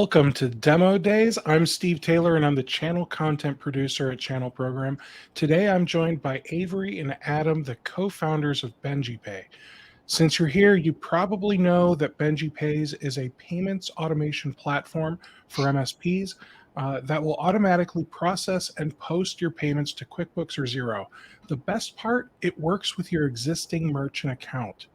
Welcome to Demo Days. I'm Steve Taylor and I'm the channel content producer at Channel Program. Today I'm joined by Avery and Adam, the co-founders of Benji Pay. Since you're here, you probably know that Benji Pays is a payments automation platform for MSPs that will automatically process and post your payments to QuickBooks or Xero. The best part, it works with your existing merchant account.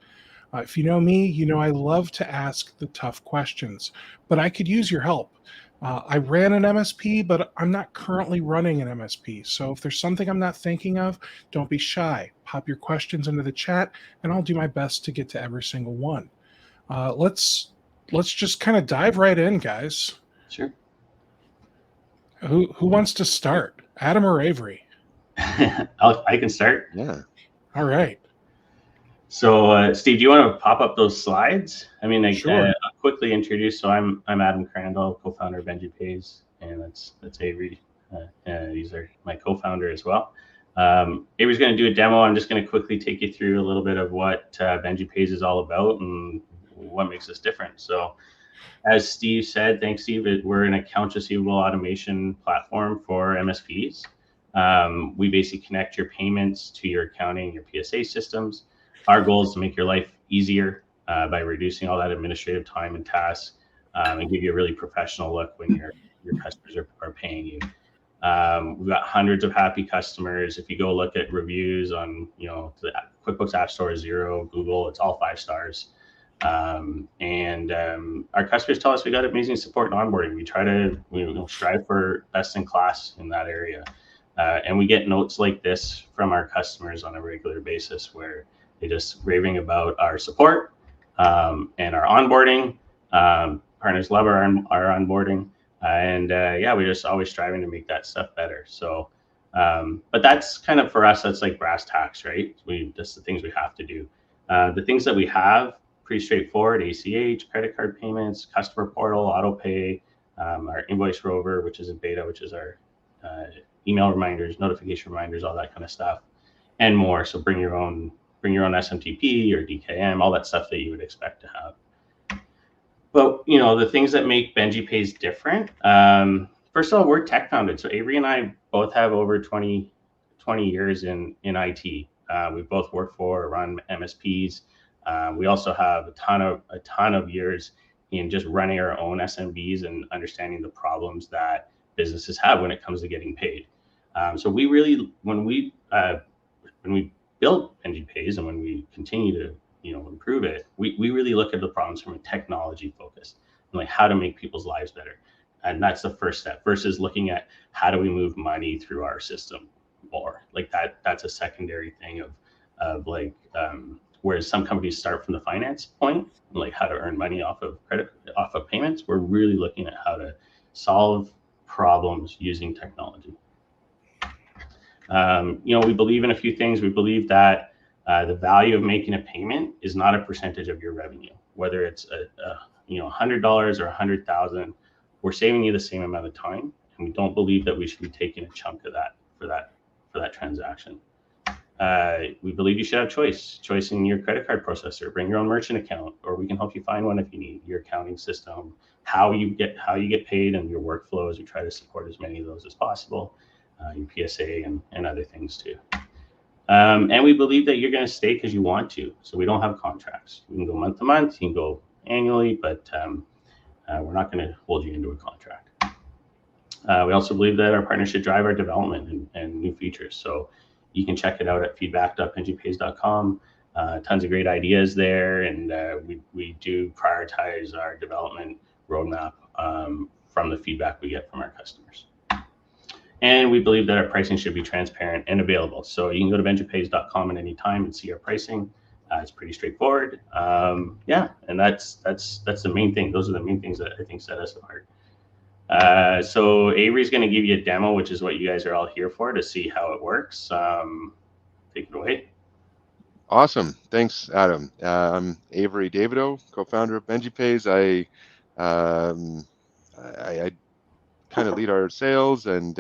If you know me, you know I love to ask the tough questions, but I could use your help. I ran an MSP, but I'm not currently running an MSP. So if there's something I'm not thinking of, don't be shy. Pop your questions into the chat, and I'll do my best to get to every single one. Let's just kind of dive right in, guys. Sure. Who wants to start, Adam or Avery? I can start. Yeah. All right. So, Steve, do you want to pop up those slides? I mean, Sure. I'll quickly introduce. So I'm Adam Crandall, co-founder of Benji Pays, and that's Avery. These are my co-founder as well. Avery's going to do a demo. I'm just going to quickly take you through a little bit of what Benji Pays is all about and what makes us different. So, as Steve said, thanks, Steve. We're an accounts receivable automation platform for MSPs. We basically connect your payments to your accounting, your PSA systems. Our goal is to make your life easier by reducing all that administrative time and tasks, and give you a really professional look when your customers are paying you. We've got hundreds of happy customers. If you go look at reviews on the QuickBooks App Store, Xero, Google, it's all 5 stars. And our customers tell us we got amazing support and onboarding. We try to strive for best in class in that area. And we get notes like this from our customers on a regular basis where they just raving about our support and our onboarding. Partners love our onboarding. And we're just always striving to make that stuff better. So, but that's kind of for us, that's like brass tacks, right? That's the things we have to do. The things that we have, pretty straightforward: ACH, credit card payments, customer portal, auto pay, our Invoice rover, which is in beta, which is our email reminders, notification reminders, all that kind of stuff, and more. So bring your own SMTP or DKM, all that stuff that you would expect to have. But the things that make Benji Pays different. First of all, we're tech founded. So Avery and I both have over 20 years in IT. We both work for or run MSPs. We also have a ton of years in just running our own SMBs and understanding the problems that businesses have when it comes to getting paid. So we really, when we built Benji Pays and when we continue to improve it, we really look at the problems from a technology focus and like how to make people's lives better. And that's the first step versus looking at how do we move money through our system more. Like that's a secondary thing of like whereas some companies start from the finance point, like how to earn money off of payments. We're really looking at how to solve problems using technology. We believe in a few things. We believe that the value of making a payment is not a percentage of your revenue, whether it's $100 or $100,000. We're saving you the same amount of time, and we don't believe that we should be taking a chunk of that for that transaction. We believe you should have choice in your credit card processor. Bring your own merchant account, or we can help you find one if you need. Your accounting system, how you get paid, and your workflows. We try to support as many of those as possible. Your PSA and other things too. And we believe that you're going to stay because you want to. So we don't have contracts. You can go month to month, you can go annually, but we're not going to hold you into a contract. We also believe that our partners should drive our development and new features. So you can check it out at feedback.benjipays.com. Tons of great ideas there, and we do prioritize our development roadmap from the feedback we get from our customers. And we believe that our pricing should be transparent and available. So you can go to benjipays.com at any time and see our pricing. It's pretty straightforward. And that's the main thing. Those are the main things that I think set us apart. So Avery's going to give you a demo, which is what you guys are all here for, to see how it works. Take it away. Awesome. Thanks, Adam. I'm Avery Davido, co-founder of Benji Pays. I kind of lead our sales, and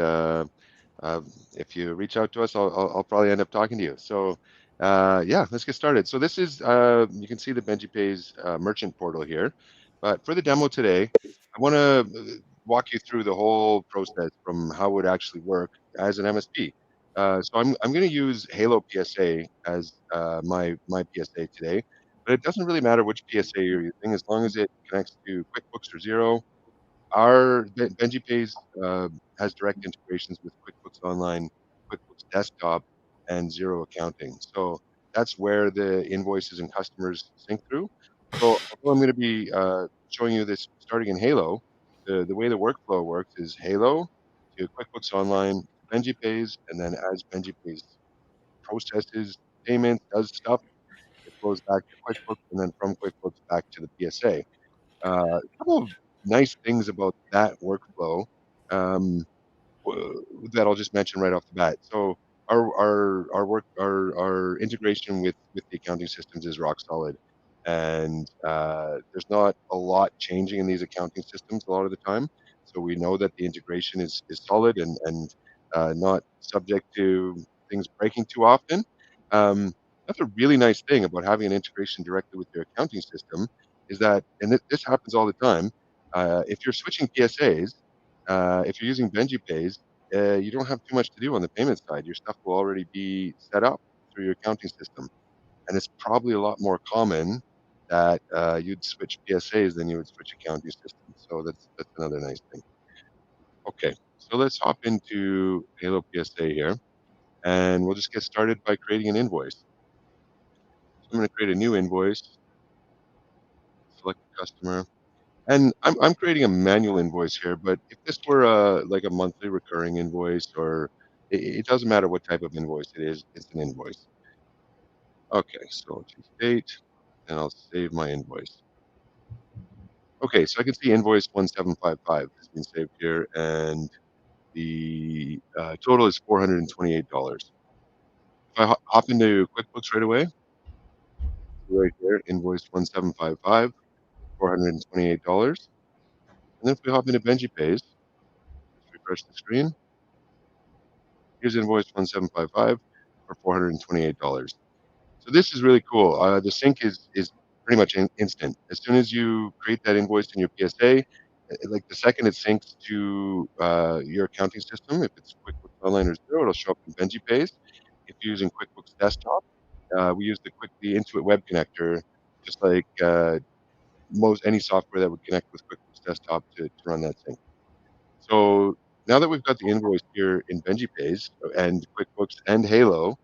if you reach out to us, I'll probably end up talking to you. So let's get started. So this is, you can see the Benji Pays merchant portal here. But for the demo today, I want to walk you through the whole process from how it would actually work as an MSP. So I'm going to use Halo PSA as my PSA today, but it doesn't really matter which PSA you're using as long as it connects to QuickBooks or Xero. Our Benji Pays has direct integrations with QuickBooks Online, QuickBooks Desktop, and Xero Accounting. So that's where the invoices and customers sync through. So although I'm going to be showing you this starting in Halo, the way the workflow works is Halo to QuickBooks Online to Benji Pays, and then as Benji Pays processes payments, does stuff, it flows back to QuickBooks, and then from QuickBooks back to the PSA. A couple of nice things about that workflow that I'll just mention right off the bat. So our integration with the accounting systems is rock solid, and there's not a lot changing in these accounting systems a lot of the time. So we know that the integration is solid and not subject to things breaking too often. That's a really nice thing about having an integration directly with your accounting system is that, and this happens all the time. If you're switching PSAs, if you're using Benji Pays, you don't have too much to do on the payment side. Your stuff will already be set up through your accounting system, and it's probably a lot more common that you'd switch PSAs than you would switch accounting systems. So that's another nice thing. Okay, so let's hop into Halo PSA here, and we'll just get started by creating an invoice. So I'm going to create a new invoice, select the customer, and I'm creating a manual invoice here, but if this were like a monthly recurring invoice or it doesn't matter what type of invoice it is, it's an invoice. Okay, so I'll choose date and I'll save my invoice. Okay, so I can see invoice 1755 has been saved here and the total is $428. If I hop into QuickBooks right away, right here, invoice 1755, $428. And then if we hop into Benji Pays, let's refresh the screen. Here's invoice 1755 for $428. So this is really cool. The sync is pretty much instant. As soon as you create that invoice in your PSA, like the second it syncs to your accounting system, if it's QuickBooks Online or Zero, it'll show up in Benji Pays. If you're using QuickBooks Desktop, we use the Intuit Web Connector, just like most any software that would connect with QuickBooks Desktop to run that sync. So now that we've got the invoice here in Benji Pays and QuickBooks and Halo,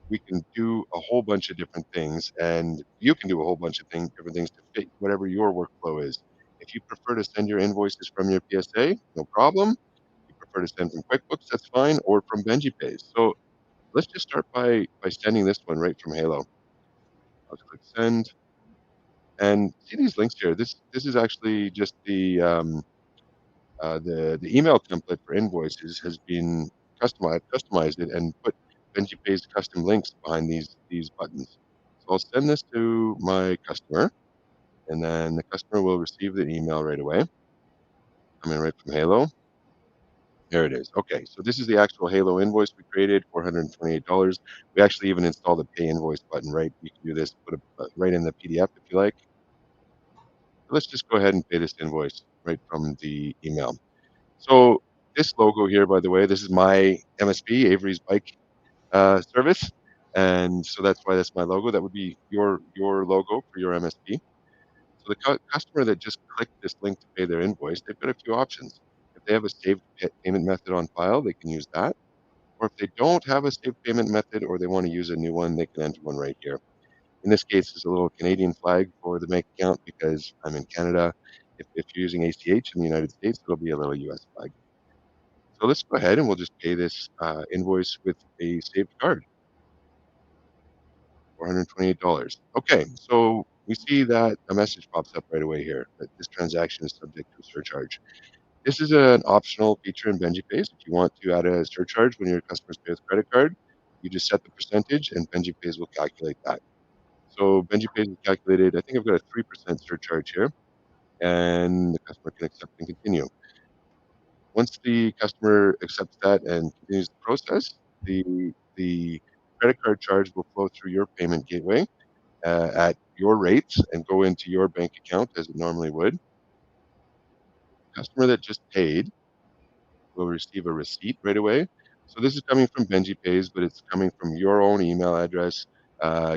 we can do a whole bunch of different things, and you can do a whole bunch of different things to fit whatever your workflow is. If you prefer to send your invoices from your PSA, no problem. If you prefer to send from QuickBooks, that's fine, or from Benji Pays. So let's just start by sending this one right from Halo. I'll just click send, and see these links here. This is actually just the email template for invoices has been customized it and put Benji Pays custom links behind these buttons. So I'll send this to my customer, and then the customer will receive the email right away. Coming right from Halo. There it is. Okay, so this is the actual Halo invoice we created, $428. We actually even installed a pay invoice button, right? You can do this, put it right in the PDF if you like. Let's just go ahead and pay this invoice right from the email. So this logo here, by the way, this is my MSP, Avery's bike service, and so that's why that's my logo. That would be your logo for your MSP. So the customer that just clicked this link to pay their invoice, they've got a few options. If they have a saved payment method on file, they can use that. Or if they don't have a saved payment method or they want to use a new one, they can enter one right here. In this case, it's a little Canadian flag for the bank account because I'm in Canada. If you're using ACH in the United States, it'll be a little US flag. So let's go ahead and we'll just pay this invoice with a saved card, $428. Okay, so we see that a message pops up right away here that this transaction is subject to a surcharge. This is an optional feature in Benji Pays. If you want to add a surcharge when your customers pay with credit card, you just set the percentage and Benji Pays will calculate that. So Benji Pays is calculated, I think I've got a 3% surcharge here, and the customer can accept and continue. Once the customer accepts that and continues the process, the credit card charge will flow through your payment gateway. at your rates and go into your bank account as it normally would. The customer that just paid will receive a receipt right away. So this is coming from Benji Pays, but it's coming from your own email address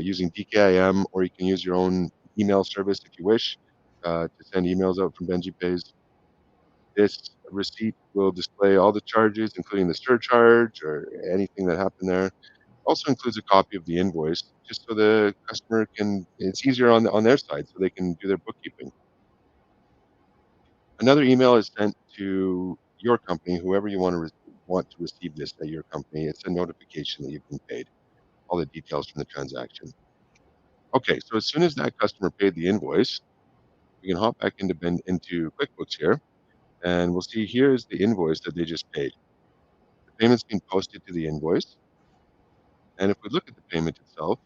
using DKIM, or you can use your own email service if you wish to send emails out from Benji Pays. This receipt will display all the charges, including the surcharge or anything that happened there. Also includes a copy of the invoice, just so the customer can. It's easier on their side, so they can do their bookkeeping. Another email is sent to your company, whoever you want to receive this at your company. It's a notification that you've been paid. All the details from the transaction. Okay, so as soon as that customer paid the invoice, we can hop back into QuickBooks here, and we'll see here's the invoice that they just paid. The payment's been posted to the invoice, and if we look at the payment itself,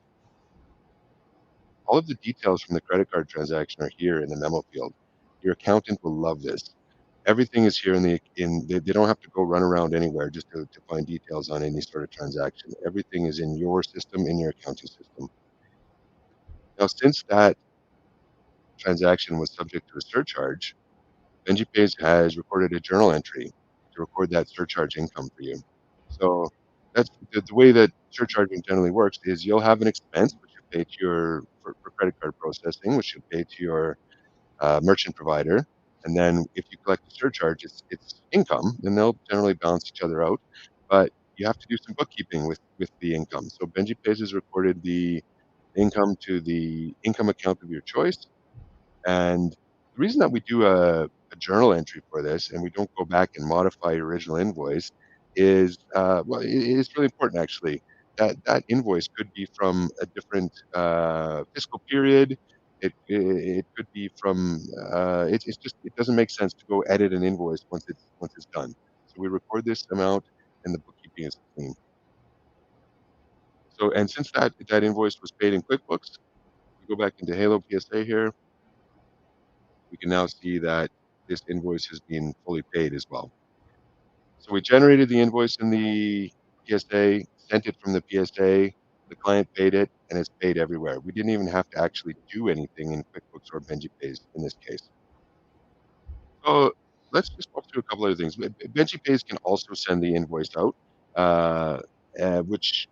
all of the details from the credit card transaction are here in the memo field. Your accountant will love this. Everything is here they don't have to go run around anywhere just to find details on any sort of transaction. Everything is in your system, in your accounting system. Now, since that transaction was subject to a surcharge, BenjiPays has recorded a journal entry to record that surcharge income for you. So that's the way that surcharging generally works is you'll have an expense which you pay to for credit card processing, which you pay to your merchant provider. And then if you collect a surcharge, it's income, and they'll generally balance each other out. But you have to do some bookkeeping with the income. So BenjiPays has recorded the income to the income account of your choice, and the reason that we do a journal entry for this and we don't go back and modify your original invoice is, well, it's really important actually. That invoice could be from a different fiscal period. It could be from, it's just, it doesn't make sense to go edit an invoice once it's done. So we record this amount and the bookkeeping is clean. So, and since that invoice was paid in QuickBooks, we go back into Halo PSA here. We can now see that this invoice has been fully paid as well. So we generated the invoice in the PSA, sent it from the PSA, the client paid it, and it's paid everywhere. We didn't even have to actually do anything in QuickBooks or Benji Pays in this case. So let's just walk through a couple other things. Benji Pays can also send the invoice out, uh, which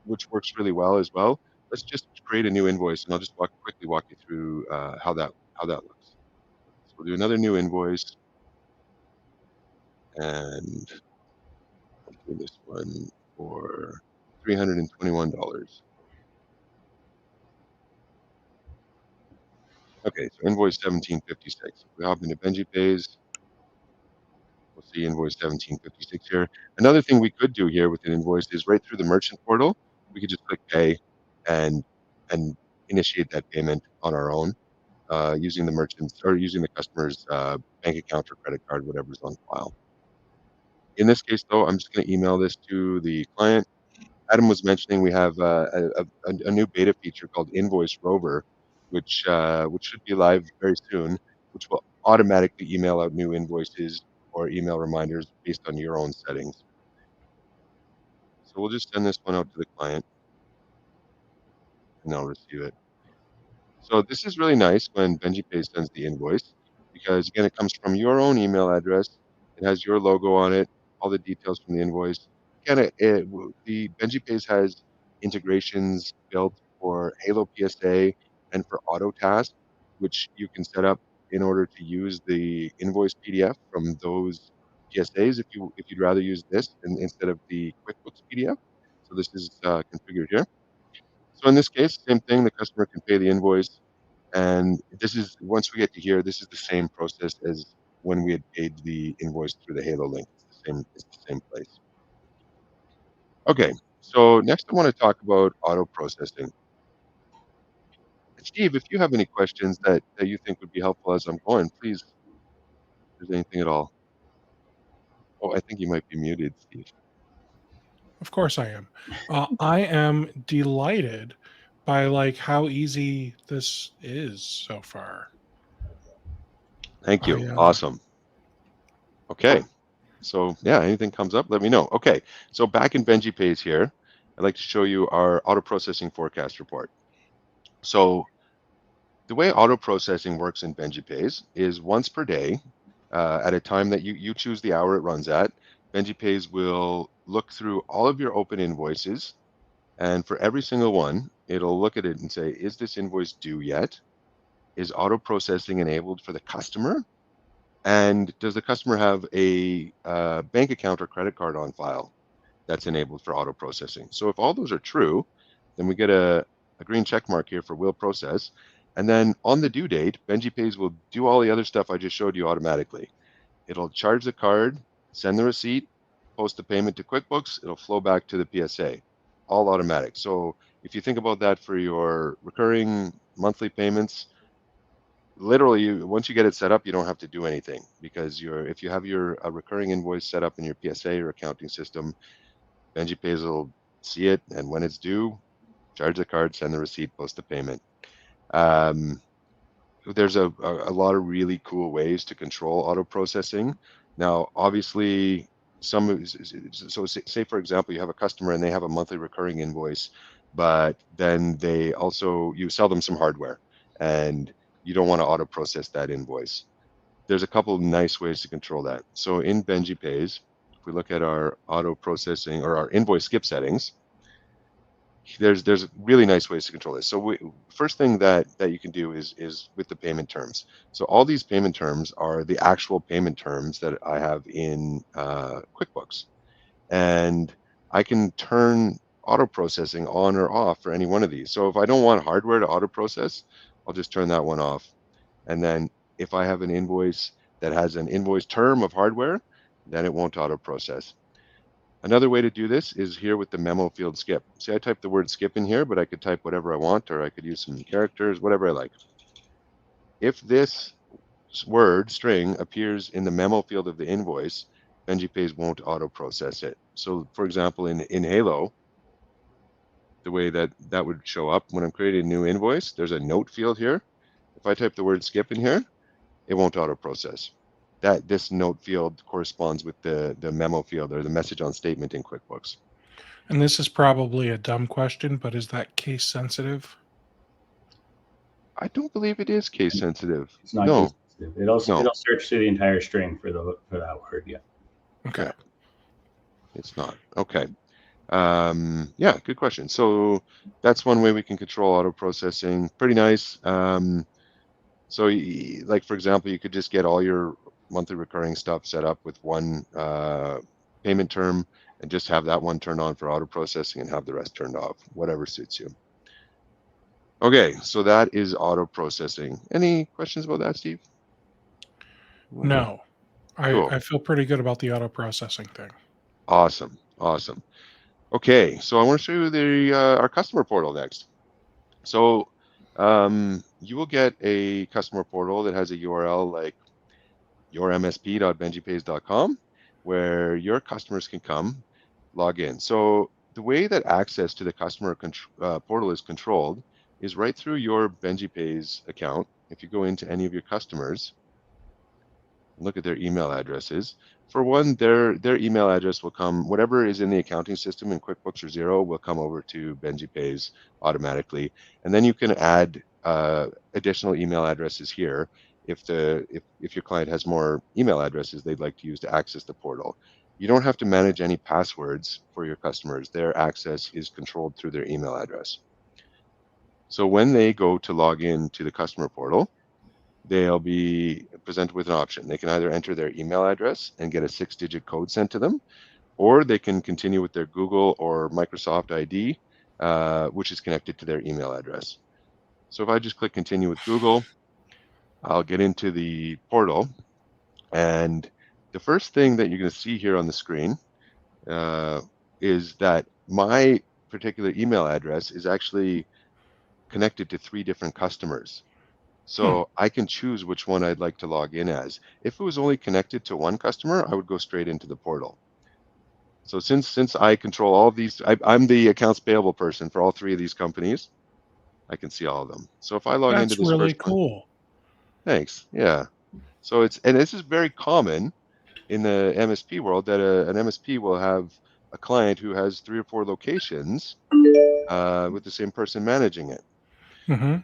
works really well as well. Let's just create a new invoice, and I'll just quickly walk you through how that looks. So we'll do another new invoice, and I'll do this one for $321. Okay, so invoice 1756. If we hop into Benji Pays, we'll see invoice 1756 here. Another thing we could do here with an invoice is right through the merchant portal, we could just click pay and initiate that payment on our own using the merchant's or using the customer's bank account or credit card, whatever's on file. In this case, though, I'm just going to email this to the client. Adam was mentioning we have a new beta feature called Invoice Rover, which should be live very soon, which will automatically email out new invoices or email reminders based on your own settings. So we'll just send this one out to the client, and they'll receive it. So this is really nice when Benji Pay sends the invoice because again, it comes from your own email address. It has your logo on it, all the details from the invoice. Again, the Benji Pays has integrations built for Halo PSA and for Autotask, which you can set up in order to use the invoice PDF from those PSAs if you'd rather use this instead of the QuickBooks PDF. So this is configured here. So in this case, same thing, the customer can pay the invoice. And this is, once we get to here, this is the same process as when we had paid the invoice through the Halo link. It's the same place. Okay, so next I want to talk about auto processing. Steve, if you have any questions that you think would be helpful as I'm going, please, if there's anything at all. Oh, I think you might be muted, Steve. Of course I am. I am delighted by like how easy this is so far. Thank you. I Awesome. Okay. So yeah, anything comes up, let me know. Okay. So back in Benji Pays here, I'd like to show you our auto processing forecast report. So the way auto processing works in Benji Pays is once per day, at a time that you choose the hour it runs at. Benji Pays will look through all of your open invoices, and for every single one, it'll look at it and say, is this invoice due yet? Is auto processing enabled for the customer? And does the customer have a bank account or credit card on file that's enabled for auto processing? So if all those are true, then we get a green check mark here for will process. And then on the due date, Benji Pays will do all the other stuff I just showed you automatically. It'll charge the card, send the receipt, post the payment to QuickBooks. It'll flow back to the PSA, all automatic. So if you think about that for your recurring monthly payments, literally once you get it set up, you don't have to do anything, because if you have your a recurring invoice set up in your PSA or accounting system, Benji Pays will see it, and when it's due, charge the card, send the receipt, post the payment. There's a lot of really cool ways to control auto processing. Now, obviously, so say for example, you have a customer and they have a monthly recurring invoice, but then you sell them some hardware, and you don't want to auto process that invoice. There's a couple of nice ways to control that. So in Benji Pays, if we look at our auto processing or our invoice skip settings, there's really nice ways to control this. So first thing that you can do is with the payment terms. So all these payment terms are the actual payment terms that I have in QuickBooks, and I can turn auto processing on or off for any one of these. So if I don't want hardware to auto process, I'll just turn that one off. And then if I have an invoice that has an invoice term of hardware, then it won't auto process. Another way to do this is here with the memo field skip. Say I type the word skip in here, but I could type whatever I want, or I could use some characters, whatever I like. If this word string appears in the memo field of the invoice, Benji Pays won't auto process it. So for example, in Halo, the way that would show up when I'm creating a new invoice, there's a note field here. If I type the word skip in here, it won't auto process. This note field corresponds with the memo field or the message on statement in QuickBooks. And this is probably a dumb question, but is that case sensitive? I don't believe it is case sensitive. It's not No, case sensitive. It'll search through the entire string for that word. Yeah. Okay. Yeah, it's not. Okay. Yeah, good question. So that's one way we can control auto processing. Pretty nice. So like for example, you could just get all your monthly recurring stuff set up with one payment term and just have that one turned on for auto processing and have the rest turned off, whatever suits you. Okay, so that is auto processing. Any questions about that, Steve? No, Cool. I feel pretty good about the auto processing thing. Awesome. Awesome. Okay, so I want to show you our customer portal next. So you will get a customer portal that has a URL like yourmsp.benjipays.com, where your customers can come log in. So the way that access to the customer portal is controlled is right through your Benji Pays account. If you go into any of your customers, look at their email addresses. For one, their email address will come, whatever is in the accounting system in QuickBooks or Xero will come over to Benji Pays automatically. And then you can add additional email addresses here if your client has more email addresses they'd like to use to access the portal. You don't have to manage any passwords for your customers. Their access is controlled through their email address. So when they go to log in to the customer portal, they'll be presented with an option. They can either enter their email address and get a 6-digit code sent to them, or they can continue with their Google or Microsoft ID, which is connected to their email address. So if I just click continue with Google, I'll get into the portal. And the first thing that you're going to see here on the screen is that my particular email address is actually connected to 3 different customers. So I can choose which one I'd like to log in as. If it was only connected to one customer, I would go straight into the portal. So since I control all of these, I'm the accounts payable person for all 3 of these companies. I can see all of them. So if I log into That's this really first one, cool. thanks. Yeah. So and this is very common in the MSP world that an MSP will have a client who has 3 or 4 locations with the same person managing it. Hmm.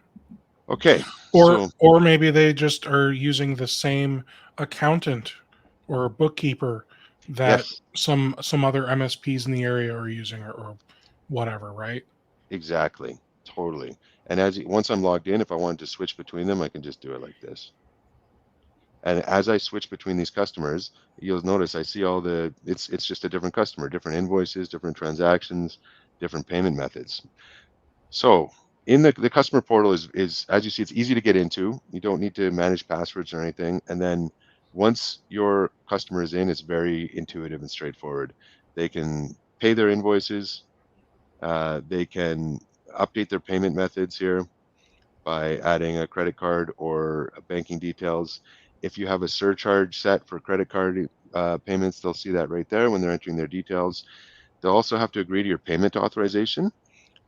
Okay, Or so or maybe they just are using the same accountant or bookkeeper that yes, some other MSPs in the area are using, or whatever, right? exactly, totally. And once I'm logged in, if I wanted to switch between them, I can just do it like this. And as I switch between these customers, you'll notice I see all it's just a different customer, different invoices, different transactions, different payment methods. So in the customer portal is as you see, it's easy to get into. You don't need to manage passwords or anything. And then once your customer is in, it's very intuitive and straightforward. They can pay their invoices. They can update their payment methods here by adding a credit card or banking details. If you have a surcharge set for credit card payments, they'll see that right there when they're entering their details. They'll also have to agree to your payment authorization.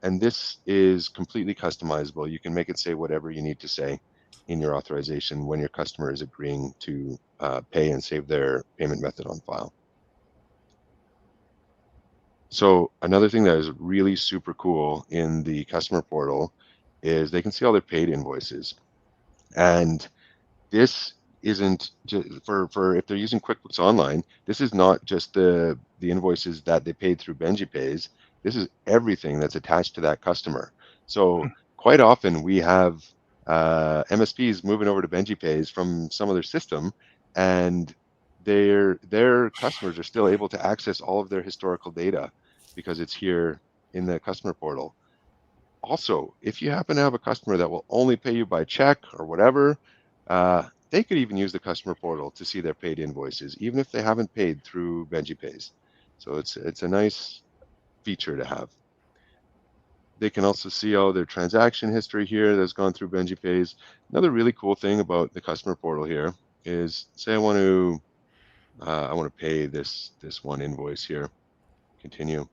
And this is completely customizable. You can make it say whatever you need to say in your authorization when your customer is agreeing to pay and save their payment method on file. So another thing that is really super cool in the customer portal is they can see all their paid invoices. And this isn't just for if they're using QuickBooks Online, this is not just the invoices that they paid through Benji Pays. This is everything that's attached to that customer. So quite often we have MSPs moving over to Benji Pays from some other system, and their customers are still able to access all of their historical data because it's here in the customer portal. Also, if you happen to have a customer that will only pay you by check or whatever, they could even use the customer portal to see their paid invoices, even if they haven't paid through Benji Pays. So it's a nice feature to have. They can also see all their transaction history here that's gone through Benji Pays. Another really cool thing about the customer portal here is, say I want to pay this one invoice here. Continue.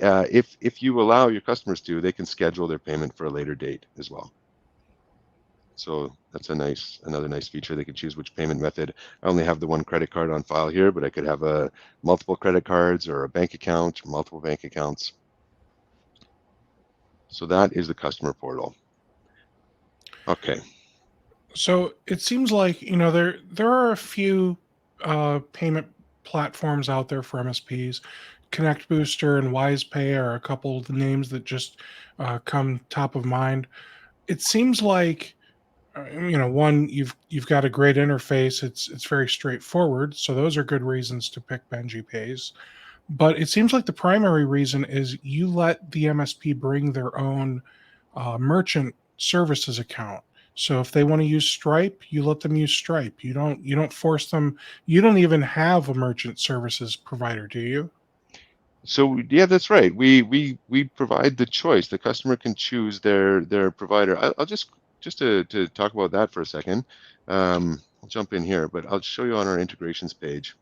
If you allow your customers to, they can schedule their payment for a later date as well. So that's another nice feature. They can choose which payment method. I only have the one credit card on file here, but I could have a multiple credit cards or a bank account, or multiple bank accounts. So that is the customer portal. Okay. So it seems like, there are a few payment platforms out there for MSPs. Connect Booster and WisePay are a couple of the names that just come top of mind. It seems like, one, you've got a great interface. It's very straightforward, so those are good reasons to pick Benji Pays. But it seems like the primary reason is you let the MSP bring their own merchant services account. So if they want to use Stripe, you let them use Stripe. You don't force them. You don't even have a merchant services provider, do you? So yeah, that's right. We provide the choice. The customer can choose their provider. I'll just to talk about that for a second. I'll jump in here, but I'll show you on our integrations page.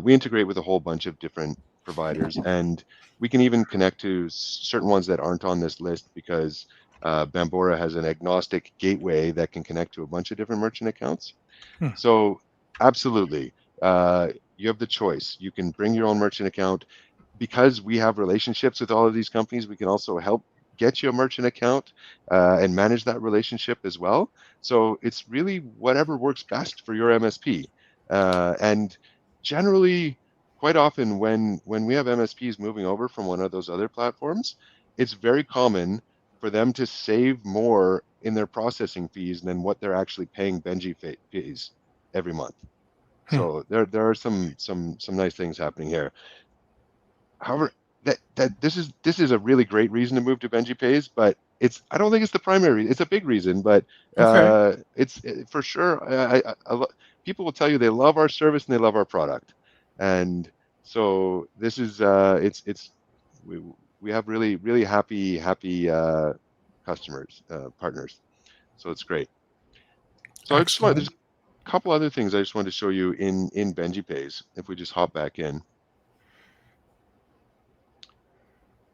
We integrate with a whole bunch of different providers, and we can even connect to certain ones that aren't on this list because Bambora has an agnostic gateway that can connect to a bunch of different merchant accounts. Hmm. So absolutely, you have the choice. You can bring your own merchant account. Because we have relationships with all of these companies, we can also help get you a merchant account and manage that relationship as well. So it's really whatever works best for your MSP. And generally, quite often when we have MSPs moving over from one of those other platforms, it's very common for them to save more in their processing fees than what they're actually paying Benji fees every month. Hmm. So there are some nice things happening here. However, that this is a really great reason to move to Benji Pays, but I don't think it's the primary. It's a big reason, but Okay. for sure. People will tell you they love our service and they love our product, and so this is it's we we have really happy customers partners, so it's great. So I just want there's Excellent. a couple other things I just wanted to show you in Benji Pays. If we just hop back in.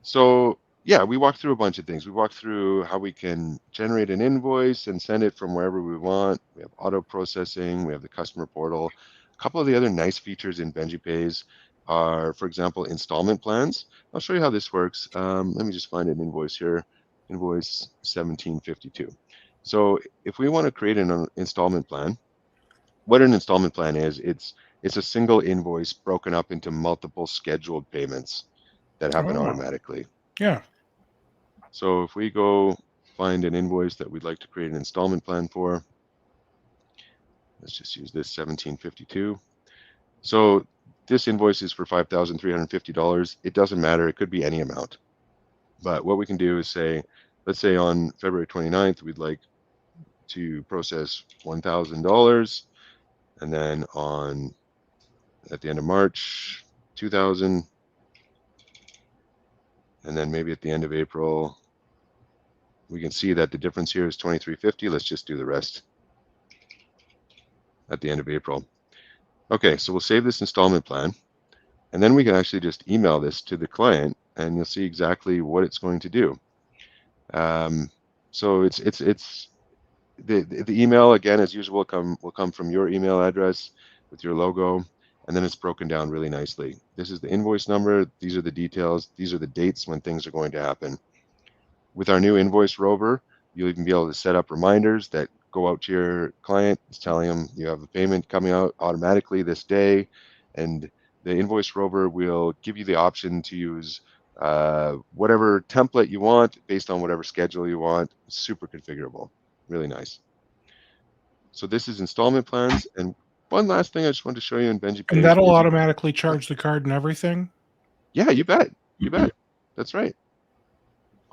So yeah, we walked through a bunch of things. We walked through how we can generate an invoice and send it from wherever we want. We have auto processing. We have the customer portal. A couple of the other nice features in Benji Pays are, for example, installment plans. I'll show you how this works. Let me just find an invoice here. invoice 1752. So if we want to create an installment plan, what an installment plan is, it's a single invoice broken up into multiple scheduled payments that happen Oh, automatically. yeah. So if we go find an invoice that we'd like to create an installment plan for, let's just use this 1752. So this invoice is for $5,350. It doesn't matter. It could be any amount. But what we can do is say, let's say on February 29th, we'd like to process $1,000. And then at the end of March, 2,000. And then maybe at the end of April, we can see that the difference here is 2350. Let's just do the rest at the end of April. Okay, so we'll save this installment plan, and then we can actually just email this to the client, and you'll see exactly what it's going to do. So it's the email, again, as usual, will come from your email address with your logo, and then it's broken down really nicely. This is the invoice number. These are the details. These are the dates when things are going to happen. With our new invoice rover, you'll even be able to set up reminders that go out to your client, telling them you have a payment coming out automatically this day, and the invoice rover will give you the option to use whatever template you want based on whatever schedule you want. Super configurable, really nice. So this is installment plans. And one last thing I just wanted to show you in Benji Pays. And that'll automatically charge the card and everything? Yeah, you bet. You bet. That's right.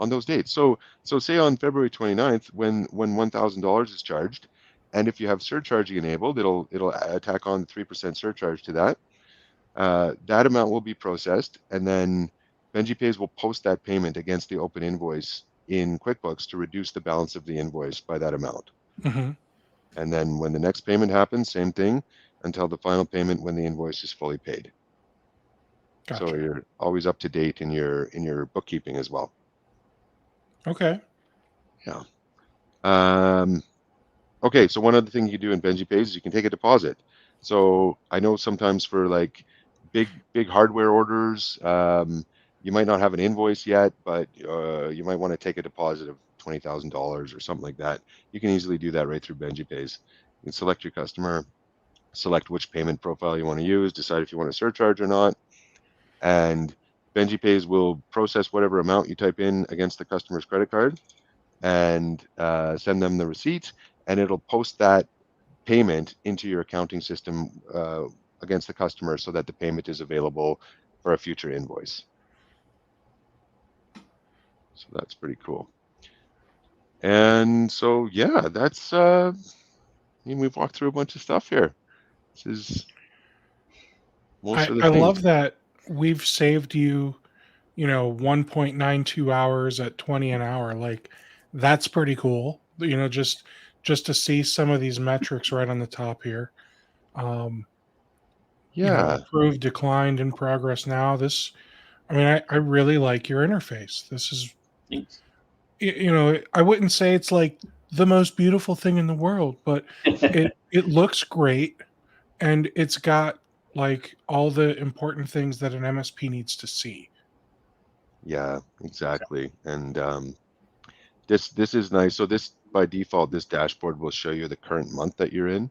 On those dates. So say on February 29th, when $1,000 is charged, and if you have surcharging enabled, it'll tack on 3% surcharge to that. That amount will be processed, and then Benji Pays will post that payment against the open invoice in QuickBooks to reduce the balance of the invoice by that amount. Mm-hmm. And then when the next payment happens, same thing until the final payment when the invoice is fully paid. Gotcha. So you're always up to date in your bookkeeping as well. Okay. Yeah. Okay, so one other thing you can do in Benji Pays is you can take a deposit. So I know sometimes for like big hardware orders, you might not have an invoice yet, but you might want to take a deposit of $20,000 or something like that. You can easily do that right through Benji Pays. You can select your customer, select which payment profile you want to use, decide if you want a surcharge or not, and Benji Pays will process whatever amount you type in against the customer's credit card and send them the receipt, and it'll post that payment into your accounting system against the customer so that the payment is available for a future invoice. So that's pretty cool. And so, yeah, that's, I mean, we've walked through a bunch of stuff here. This is most of the I things. love that we've saved you, 1.92 hours at 20 an hour. Like, that's pretty cool. Just to see some of these metrics right on the top here. Yeah, Approved, declined, in progress now. I really like your interface. This is, Thanks. I wouldn't say it's like the most beautiful thing in the world, but it looks great, and it's got like all the important things that an MSP needs to see. yeah, exactly. And this is nice. So this, by default, this dashboard will show you the current month that you're in,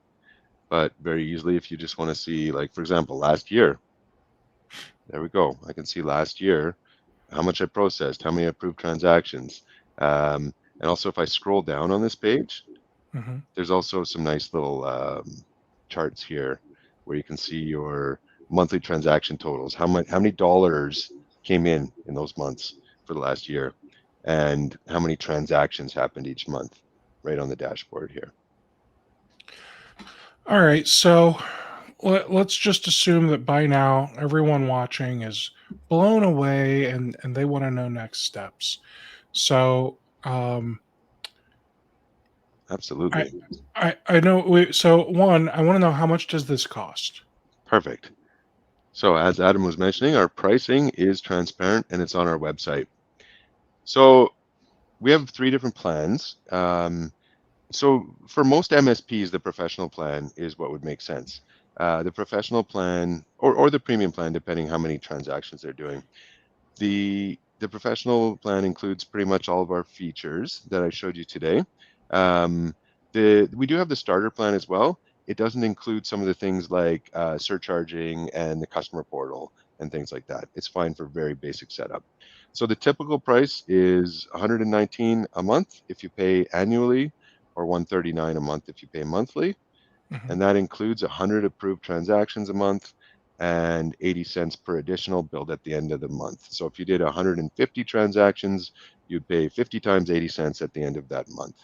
but very easily, if you just want to see, like, for example, last year, there we go. I can see last year how much I processed, how many approved transactions. And also, if I scroll down on this page, Mhm. there's also some nice little charts here where you can see your monthly transaction totals, how many dollars came in those months for the last year, and how many transactions happened each month, right on the dashboard here. All right, so let's just assume that by now everyone watching is blown away and they want to know next steps. So Absolutely. I know. So one, I want to know, how much does this cost? Perfect. So as Adam was mentioning, our pricing is transparent and it's on our website. So we have 3 different plans. So for most MSPs, the professional plan is what would make sense. The professional plan or the premium plan, depending how many transactions they're doing. The The professional plan includes pretty much all of our features that I showed you today. We do have the starter plan as well. It doesn't include some of the things like surcharging and the customer portal and things like that. It's fine for very basic setup. So the typical price is 119 a month if you pay annually, or 139 a month if you pay monthly, Mhm. and that includes 100 approved transactions a month and 80 cents per additional billed at the end of the month. So if you did 150 transactions, you'd pay 50 times 80 cents at the end of that month.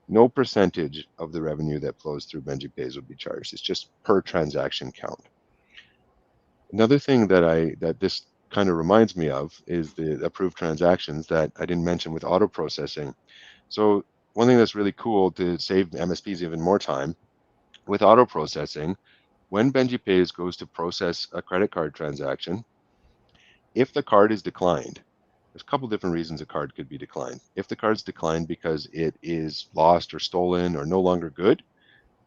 No percentage of the revenue that flows through Benji Pays would be charged. It's just per transaction count. Another thing that this kind of reminds me of is the approved transactions that I didn't mention with auto processing. So one thing that's really cool to save MSPs even more time with auto processing, when Benji Pays goes to process a credit card transaction, if the card is declined, there's a couple different reasons a card could be declined. If the card's declined because it is lost or stolen or no longer good,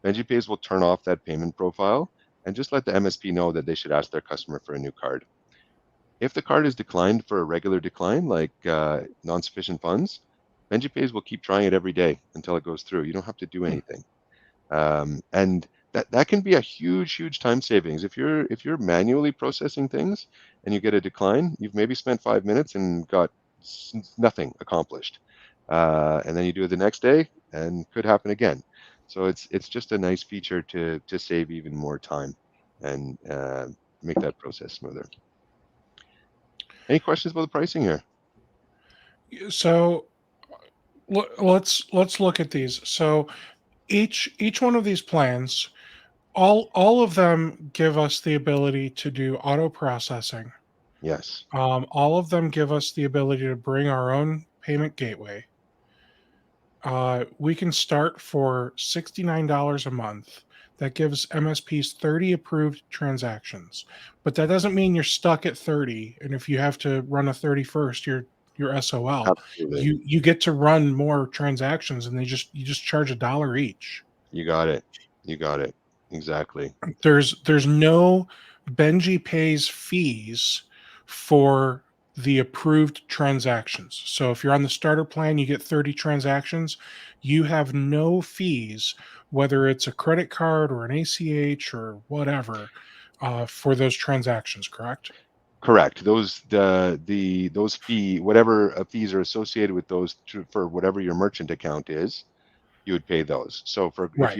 Benji Pays will turn off that payment profile and just let the MSP know that they should ask their customer for a new card. If the card is declined for a regular decline, like non-sufficient funds, Benji Pays will keep trying it every day until it goes through. You don't have to do Hmm. anything. And that can be a huge time savings. If you're manually processing things and you get a decline, you've maybe spent 5 minutes and got nothing accomplished, and then you do it the next day and could happen again. So it's just a nice feature to save even more time and make that process smoother. Any questions about the pricing here? So let's look at these. So each one of these plans, all of them give us the ability to do auto processing. Yes. All of them give us the ability to bring our own payment gateway. We can start for $69 a month. That gives MSPs 30 approved transactions, but that doesn't mean you're stuck at 30. And if you have to run a 31st, you're SOL. Absolutely. You get to run more transactions, and you just charge $1 each. You got it. You got it. Exactly. There's no Benji Pays fees for the approved transactions. So if you're on the starter plan, you get 30 transactions. You have no fees, whether it's a credit card or an ACH or whatever, for those transactions. Correct? Correct. Those whatever fees are associated with those for whatever your merchant account is, you would pay those. So for Right.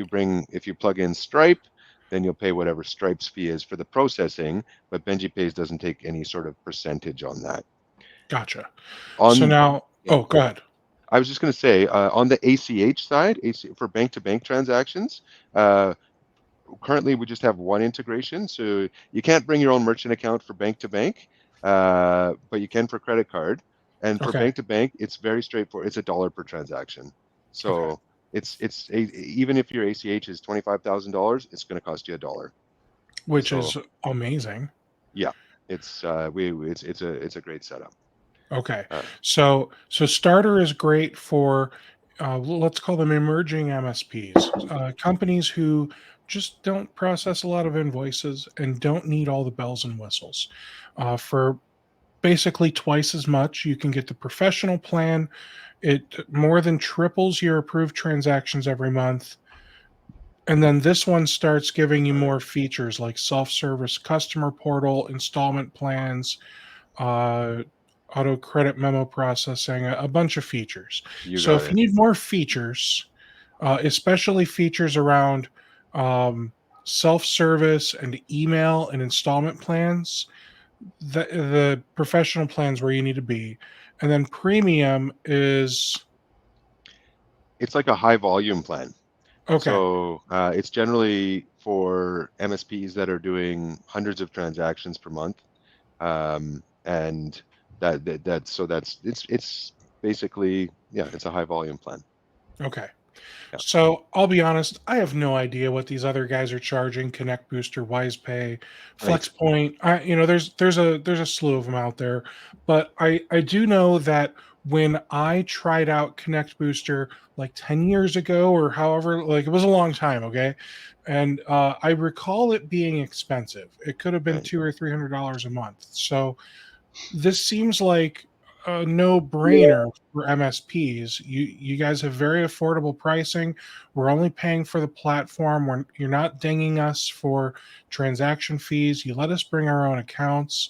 if you plug in Stripe, then you'll pay whatever Stripe's fee is for the processing, but Benji Pays doesn't take any sort of percentage on that. Gotcha. So On now, Yeah, oh, go ahead. I was just going to say on the ACH side, for bank-to-bank transactions, uh, currently we just have one integration, so you can't bring your own merchant account for bank to bank, but you can for credit card. And for Okay. bank to bank, it's very straightforward. It's $1 per transaction. Okay. So even if your ACH is $25,000, it's going to cost you $1. Which So is amazing. yeah, it's a great setup. Okay. Uh, So starter is great for let's call them emerging MSPs, companies who just don't process a lot of invoices and don't need all the bells and whistles. For basically twice as much, you can get the professional plan. It more than triples your approved transactions every month. And then this one starts giving you more features like self-service customer portal, installment plans, uh, auto credit memo processing, a bunch of features. you So got if you it. need more features, especially features around um, self-service and email and installment plans, the professional plans where you need to be, and then premium is It's like a high volume plan. okay. So it's generally for MSPs that are doing hundreds of transactions per month, and it's basically, yeah, it's a high volume plan. Okay. Yeah, So I'll be honest, I have no idea what these other guys are charging. Connect Booster, WisePay, right. FlexPoint. There's a slew of them out there, but I do know that when I tried out Connect Booster like 10 years ago or however, like it was a long time, okay, and I recall it being expensive. It could have been Right. $200 or $300 a month. So this seems like a no-brainer for MSPs. You guys have very affordable pricing. We're only paying for the platform. You're not dinging us for transaction fees. You let us bring our own accounts.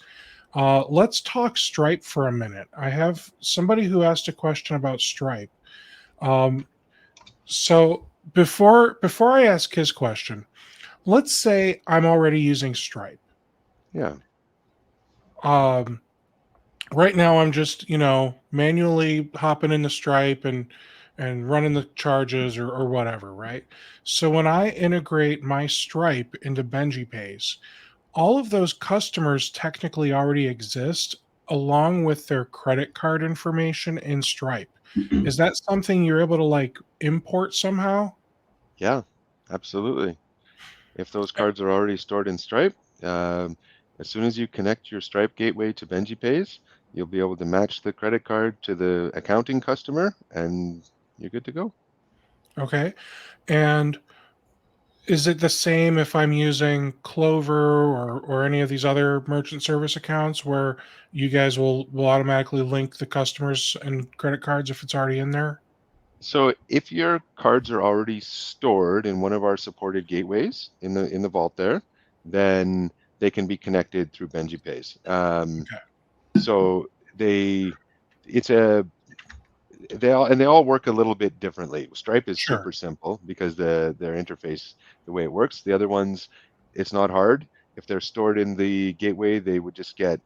Let's talk Stripe for a minute. I have somebody who asked a question about Stripe. So before I ask his question, let's say I'm already using Stripe. Yeah. Um, right now I'm just manually hopping into Stripe and running the charges or whatever, right? So when I integrate my Stripe into Benji Pays, all of those customers technically already exist along with their credit card information in Stripe. Is that something you're able to like import somehow? Yeah, absolutely. If those cards are already stored in Stripe, um, as soon as you connect your Stripe gateway to Benji Pays, you'll be able to match the credit card to the accounting customer, and you're good to go. Okay. And is it the same if I'm using Clover or any of these other merchant service accounts where you guys will automatically link the customers and credit cards if it's already in there? So if your cards are already stored in one of our supported gateways in the vault there, then they can be connected through Benji Pays. Okay. So they it's a they all work a little bit differently. Stripe is Sure. super simple because their interface, the way it works. The other ones, it's not hard. If they're stored in the gateway, they would just get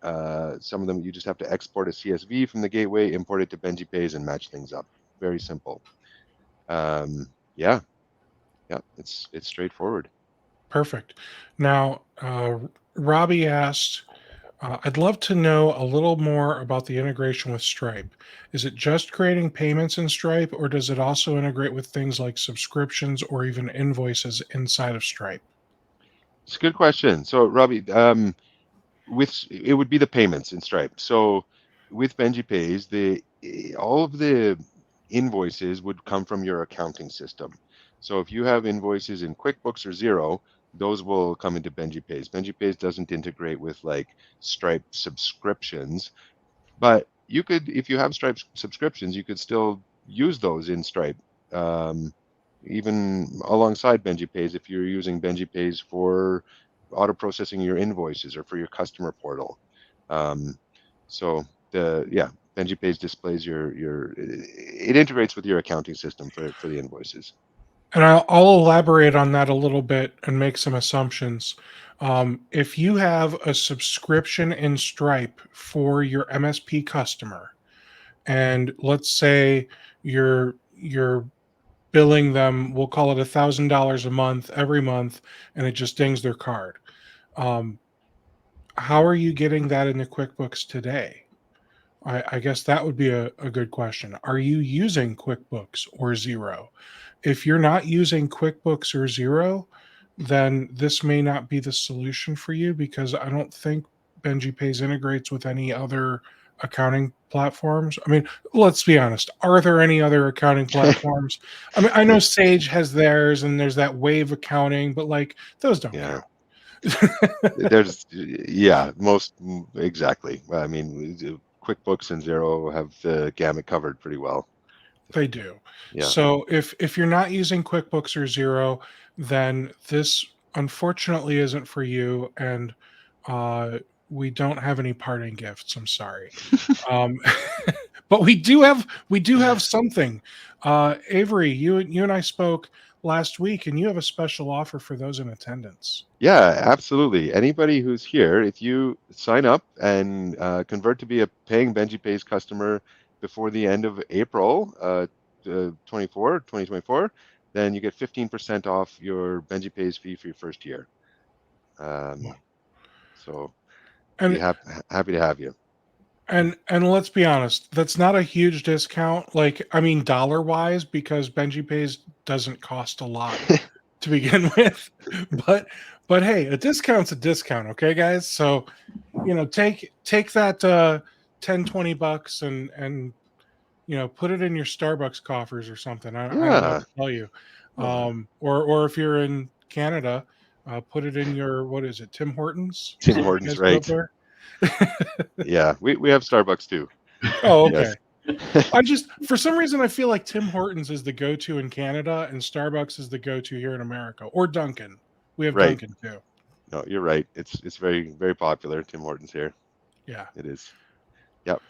some of them. You just have to export a CSV from the gateway, import it to Benji Pays, and match things up. Very simple. Yeah, yeah, it's straightforward. Perfect. Now, Robbie asked, I'd love to know a little more about the integration with Stripe. Is it just creating payments in Stripe, or does it also integrate with things like subscriptions or even invoices inside of Stripe? It's a good question. So, Robbie, with it would be the payments in Stripe. So with Benji Pays, all of the invoices would come from your accounting system. So if you have invoices in QuickBooks or Xero, those will come into Benji Pays. Benji Pays doesn't integrate with like Stripe subscriptions, but you could, if you have Stripe subscriptions, you could still use those in Stripe. Um, Even alongside Benji Pays, if you're using Benji Pays for auto processing your invoices or for your customer portal. Um, so Benji Pays displays your it integrates with your accounting system for the invoices. And I'll elaborate on that a little bit and make some assumptions. If you have a subscription in Stripe for your MSP customer, and let's say you're billing them, we'll call it $1,000 a month every month, and it just dings their card. Um, how are you getting that into QuickBooks today? I guess that would be a good question. Are you using QuickBooks or Xero? If you're not using QuickBooks or Xero, then this may not be the solution for you because I don't think Benji Pays integrates with any other accounting platforms. I mean, let's be honest. Are there any other accounting platforms? I mean, I know Sage has theirs and there's that Wave accounting, but like those don't Yeah, count. there's yeah, most exactly. I mean, QuickBooks and Xero have the gamut covered pretty well. They do. Yeah. So if you're not using QuickBooks or Xero, then this unfortunately isn't for you, and uh, we don't have any parting gifts. I'm sorry, um, but we do have something. Avery, you and I spoke last week, and you have a special offer for those in attendance. Yeah, absolutely. Anybody who's here, if you sign up and convert to be a paying Benji Pays customer before the end of April 2024, then you get 15% off your Benji Pays fee for your first year. Um, so be And happy to have you. and let's be honest, that's not a huge discount. Like, I mean, dollar wise, because Benji Pays doesn't cost a lot to begin with. But but hey, a discount's a discount, okay, guys? So, take that 10, $20 and put it in your Starbucks coffers or something. I don't know what Yeah. to tell you. Uh, Or if you're in Canada, put it in your, what is it, Tim Hortons? Is Tim that what you Hortons, guys do up right? there? Yeah, we have Starbucks too. Oh, okay. Yes. I just, for some reason, I feel like Tim Hortons is the go-to in Canada and Starbucks is the go-to here in America, or Dunkin'. We have Right. Dunkin' too. No, you're right. It's very, very popular. Tim Hortons here. Yeah. It is. Yep.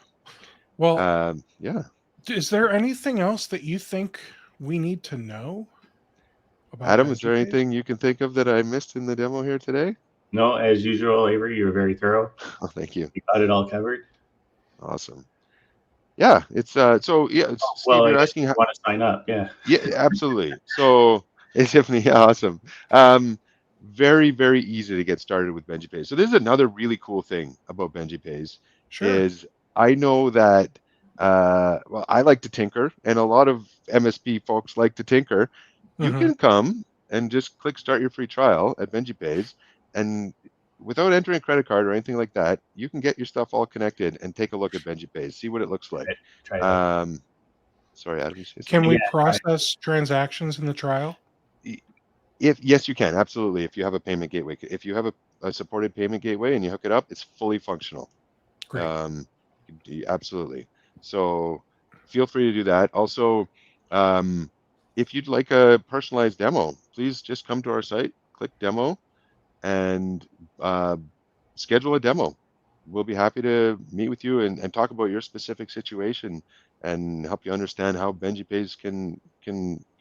Well, Yeah. is there anything else that you think we need to know about Adam, is Benji there Pays? anything you can think of that I missed in the demo here today? No, as usual, Avery, you were very thorough. Oh, thank you. You got it all covered. Awesome. Yeah, it's so yeah, Steve, Well, I you're guess asking if how, you want to sign up, yeah. yeah, absolutely. So it's definitely awesome. Very, very easy to get started with Benji Pays. So this is another really cool thing about Benji Pays Sure. is I know that well, I like to tinker, and a lot of MSP folks like to tinker. You Hmm. can come and just click start your free trial at Benji Pays, and without entering a credit card or anything like that, you can get your stuff all connected and take a look at Benji Pays, see what it looks like. Try it out. Sorry, Adam, you say Can something? we Yeah, try it. process transactions in the trial? If yes, you can absolutely. If you have a payment gateway, if you have a supported payment gateway and you hook it up, it's fully functional. Great. Absolutely. So feel free to do that. Also, um, if you'd like a personalized demo, please just come to our site, click demo, and uh, schedule a demo. We'll be happy to meet with you and talk about your specific situation and help you understand how Benji Pays can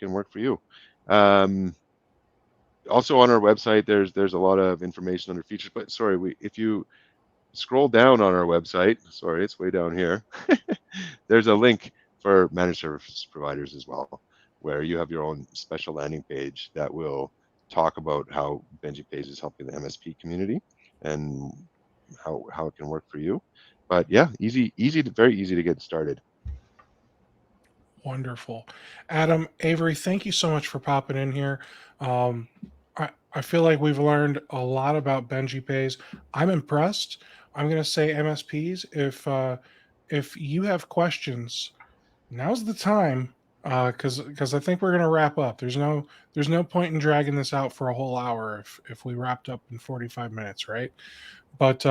work for you. Um, Also on our website, there's a lot of information under features. But sorry, if you scroll down on our website, sorry, it's way down here. There's a link for managed service providers as well, where you have your own special landing page that will talk about how Benji Pays is helping the MSP community and how it can work for you. But yeah, very easy to get started. Wonderful. Adam, Avery, thank you so much for popping in here. Um, I feel like we've learned a lot about Benji Pays. I'm impressed. I'm going to say MSPs, if you have questions, now's the time, because I think we're going to wrap up. There's no point in dragging this out for a whole hour if we wrapped up in 45 minutes, right? But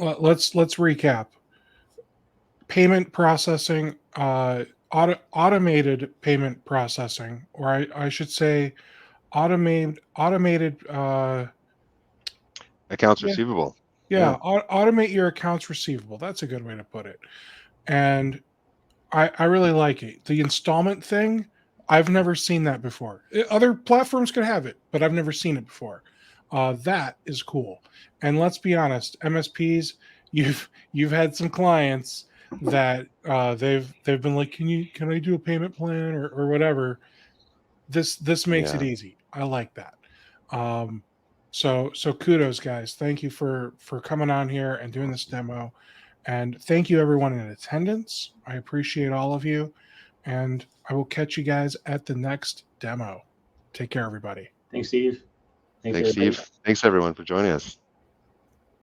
let's recap. Payment processing, automated payment processing, or I should say automated. Accounts Yeah, receivable. yeah. Yeah. Automate your accounts receivable. That's a good way to put it. And I really like it. The installment thing, I've never seen that before. Other platforms could have it, but I've never seen it before. That is cool. And let's be honest, MSPs, you've had some clients that they've been like, can I do a payment plan or whatever. This makes it Yeah. easy. I like that. Um, so kudos, guys. Thank you for coming on here and doing this Awesome. demo. And thank you, everyone in attendance. I appreciate all of you. And I will catch you guys at the next demo. Take care, everybody. Thanks, Steve. Thanks, Thanks, everybody. Steve. Thanks everyone for joining us.